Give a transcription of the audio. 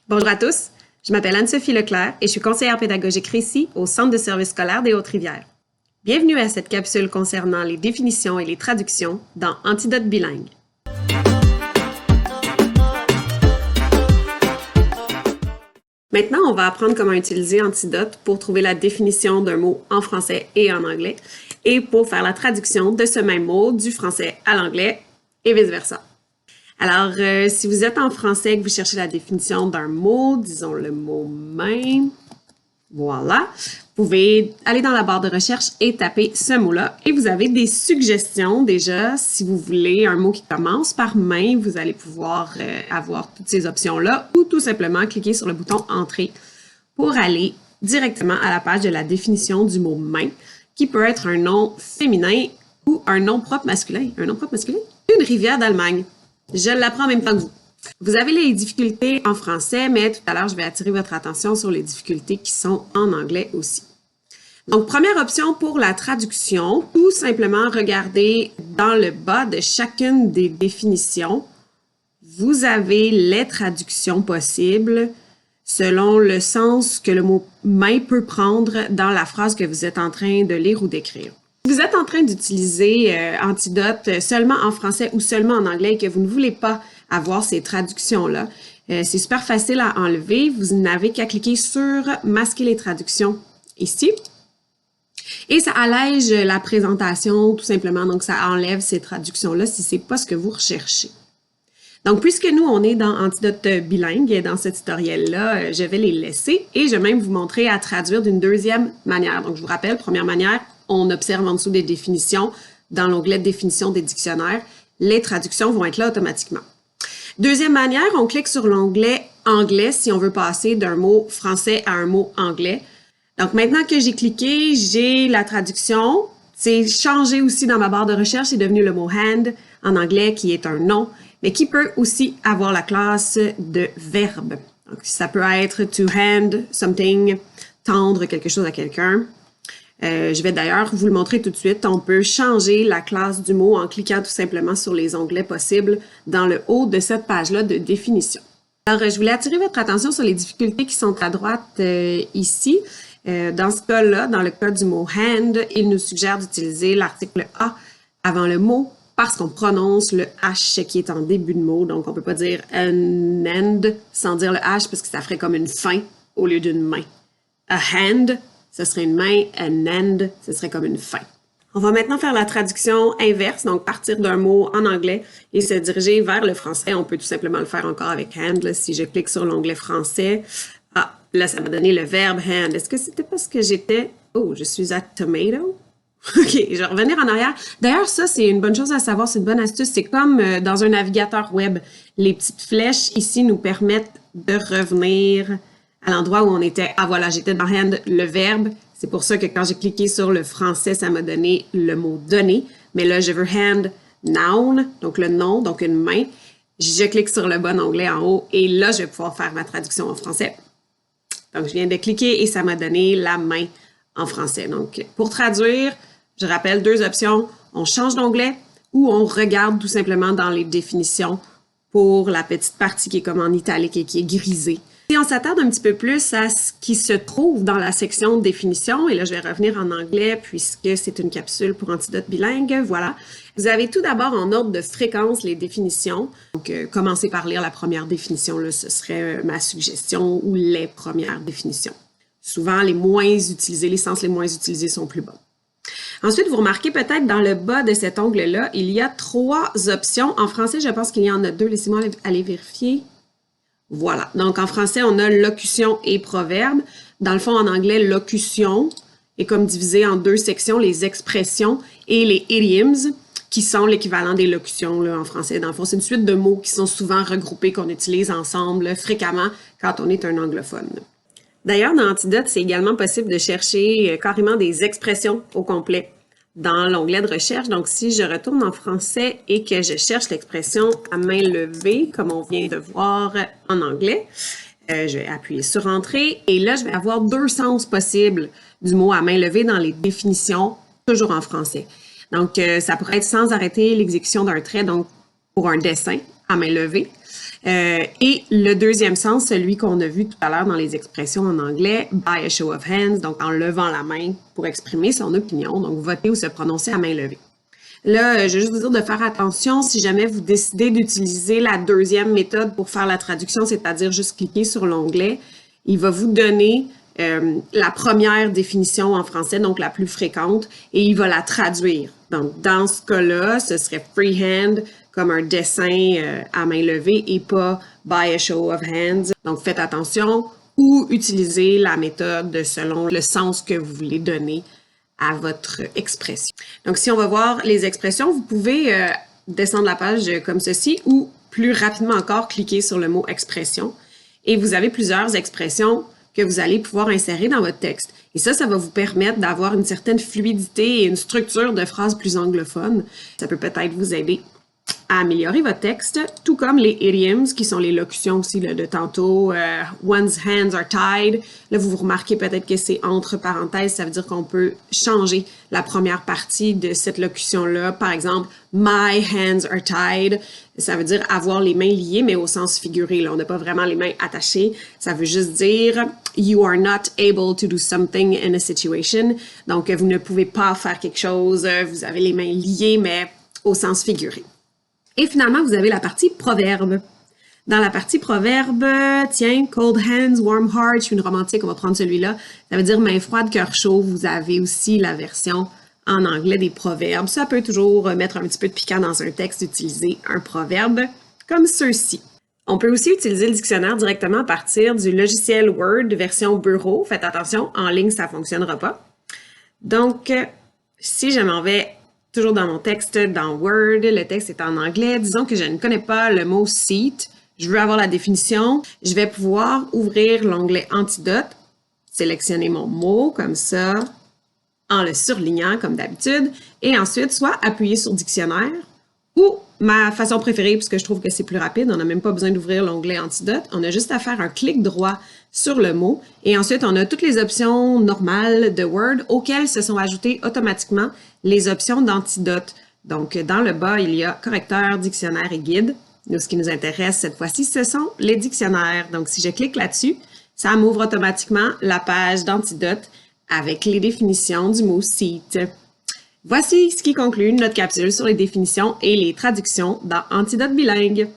Bonjour à tous, je m'appelle Anne-Sophie Leclerc et je suis conseillère pédagogique RECI au Centre de services scolaires des Hautes-Rivières. Bienvenue à cette capsule concernant les définitions et les traductions dans Antidote bilingue. Maintenant, on va apprendre comment utiliser Antidote pour trouver la définition d'un mot en français et en anglais et pour faire la traduction de ce même mot du français à l'anglais et vice-versa. Alors, si vous êtes en français et que vous cherchez la définition d'un mot, disons le mot main, voilà, vous pouvez aller dans la barre de recherche et taper ce mot-là. Et vous avez des suggestions déjà. Si vous voulez un mot qui commence par main, vous allez pouvoir avoir toutes ces options-là ou tout simplement cliquer sur le bouton « Entrée » pour aller directement à la page de la définition du mot main, qui peut être un nom féminin ou un nom propre masculin. Un nom propre masculin? Une rivière d'Allemagne. Je l'apprends en même temps que vous. Vous avez les difficultés en français, mais tout à l'heure, je vais attirer votre attention sur les difficultés qui sont en anglais aussi. Donc, première option pour la traduction, tout simplement regarder dans le bas de chacune des définitions. Vous avez les traductions possibles selon le sens que le mot « main » peut prendre dans la phrase que vous êtes en train de lire ou d'écrire. Si vous êtes en train d'utiliser Antidote seulement en français ou seulement en anglais et que vous ne voulez pas avoir ces traductions-là, c'est super facile à enlever. Vous n'avez qu'à cliquer sur « Masquer les traductions » ici. Et ça allège la présentation tout simplement. Donc, ça enlève ces traductions-là si ce n'est pas ce que vous recherchez. Donc, puisque nous, on est dans Antidote bilingue et dans ce tutoriel-là, je vais les laisser et je vais même vous montrer à traduire d'une deuxième manière. Donc, je vous rappelle, première manière, on observe en dessous des définitions, dans l'onglet « Définition des dictionnaires », les traductions vont être là automatiquement. Deuxième manière, on clique sur l'onglet « Anglais » si on veut passer d'un mot français à un mot anglais. Donc, maintenant que j'ai cliqué, j'ai la traduction. C'est changé aussi dans ma barre de recherche, c'est devenu le mot « hand » en anglais, qui est un nom, mais qui peut aussi avoir la classe de verbe. Donc, ça peut être « to hand something », tendre quelque chose à quelqu'un. Je vais d'ailleurs vous le montrer tout de suite. On peut changer la classe du mot en cliquant tout simplement sur les onglets possibles dans le haut de cette page-là de définition. Alors, je voulais attirer votre attention sur les difficultés qui sont à droite ici. Dans ce cas-là, dans le cas du mot « hand », il nous suggère d'utiliser l'article « a » avant le mot parce qu'on prononce le « h » qui est en début de mot. Donc, on ne peut pas dire « an end » sans dire le « h » parce que ça ferait comme une fin au lieu d'une main. « A hand », ce serait une main, an end, ce serait comme une fin. On va maintenant faire la traduction inverse, donc partir d'un mot en anglais et se diriger vers le français. On peut tout simplement le faire encore avec hand. Là, si je clique sur l'onglet français, là, ça m'a donné le verbe hand. Est-ce que c'était parce que j'étais... Oh, je suis à tomato? OK, je vais revenir en arrière. D'ailleurs, ça, c'est une bonne chose à savoir, c'est une bonne astuce. C'est comme dans un navigateur web. Les petites flèches ici nous permettent de revenir à l'endroit où on était. Ah voilà, j'étais dans hand, le verbe. C'est pour ça que quand j'ai cliqué sur le français, ça m'a donné le mot « donner ». Mais là, je veux « hand noun », donc le nom, donc une main. Je clique sur le bon onglet en haut et là, je vais pouvoir faire ma traduction en français. Donc, je viens de cliquer et ça m'a donné la main en français. Donc, pour traduire, je rappelle deux options. On change d'onglet ou on regarde tout simplement dans les définitions pour la petite partie qui est comme en italique et qui est grisée. Si on s'attarde un petit peu plus à ce qui se trouve dans la section définition, et là, je vais revenir en anglais puisque c'est une capsule pour Antidote bilingue, voilà. Vous avez tout d'abord en ordre de fréquence les définitions. Donc, commencez par lire la première définition, là, ce serait ma suggestion, ou les premières définitions. Souvent, les moins utilisés, les sens les moins utilisés sont plus bas. Ensuite, vous remarquez peut-être dans le bas de cet onglet-là, il y a 3 options. En français, je pense qu'il y en a 2. Laissez-moi aller vérifier. Voilà. Donc, en français, on a locution et proverbe. Dans le fond, en anglais, locution est comme divisé en 2 sections, les expressions et les idioms, qui sont l'équivalent des locutions là, en français. Dans le fond, c'est une suite de mots qui sont souvent regroupés, qu'on utilise ensemble fréquemment quand on est un anglophone. D'ailleurs, dans Antidote, c'est également possible de chercher carrément des expressions au complet dans l'onglet de recherche. Donc, si je retourne en français et que je cherche l'expression « à main levée », comme on vient de voir en anglais, je vais appuyer sur « Entrée » et là, je vais avoir 2 sens possibles du mot « à main levée » dans les définitions, toujours en français. Donc, ça pourrait être sans arrêter l'exécution d'un trait, donc pour un dessin à main levée. Et le deuxième sens, celui qu'on a vu tout à l'heure dans les expressions en anglais, by a show of hands, donc en levant la main pour exprimer son opinion, donc voter ou se prononcer à main levée. Là, je vais juste vous dire de faire attention si jamais vous décidez d'utiliser la deuxième méthode pour faire la traduction, c'est-à-dire juste cliquer sur l'onglet. Il va vous donner la première définition en français, donc la plus fréquente, et il va la traduire. Donc, dans ce cas-là, ce serait freehand, comme un dessin à main levée et pas by a show of hands. Donc, faites attention ou utilisez la méthode selon le sens que vous voulez donner à votre expression. Donc, si on va voir les expressions, vous pouvez descendre la page comme ceci ou plus rapidement encore, cliquer sur le mot « expression » et vous avez plusieurs expressions que vous allez pouvoir insérer dans votre texte. Et ça va vous permettre d'avoir une certaine fluidité et une structure de phrases plus anglophone. Ça peut peut-être vous aider à améliorer votre texte, tout comme les idioms, qui sont les locutions aussi là, de tantôt. One's hands are tied. Là, vous remarquez peut-être que c'est entre parenthèses. Ça veut dire qu'on peut changer la première partie de cette locution-là. Par exemple, my hands are tied. Ça veut dire avoir les mains liées, mais au sens figuré. Là, on n'a pas vraiment les mains attachées. Ça veut juste dire you are not able to do something in a situation. Donc, vous ne pouvez pas faire quelque chose. Vous avez les mains liées, mais au sens figuré. Et finalement, vous avez la partie proverbe. Dans la partie proverbe, tiens, cold hands, warm heart, je suis une romantique, on va prendre celui-là. Ça veut dire main froide, cœur chaud. Vous avez aussi la version en anglais des proverbes. Ça peut toujours mettre un petit peu de piquant dans un texte, utiliser un proverbe comme ceux-ci. On peut aussi utiliser le dictionnaire directement à partir du logiciel Word version bureau. Faites attention, en ligne, ça ne fonctionnera pas. Donc, si je m'en vais toujours dans mon texte, dans Word, le texte est en anglais. Disons que je ne connais pas le mot seat. Je veux avoir la définition. Je vais pouvoir ouvrir l'onglet Antidote, sélectionner mon mot comme ça, en le surlignant comme d'habitude, et ensuite soit appuyer sur Dictionnaire ou ma façon préférée, puisque je trouve que c'est plus rapide, on n'a même pas besoin d'ouvrir l'onglet Antidote, on a juste à faire un clic droit sur le mot et ensuite on a toutes les options normales de Word auxquelles se sont ajoutées automatiquement les options d'Antidote. Donc dans le bas, il y a correcteur, dictionnaire et guide. Nous, ce qui nous intéresse cette fois-ci, ce sont les dictionnaires. Donc si je clique là-dessus, ça m'ouvre automatiquement la page d'Antidote avec les définitions du mot seat. Voici ce qui conclut notre capsule sur les définitions et les traductions dans Antidote bilingue.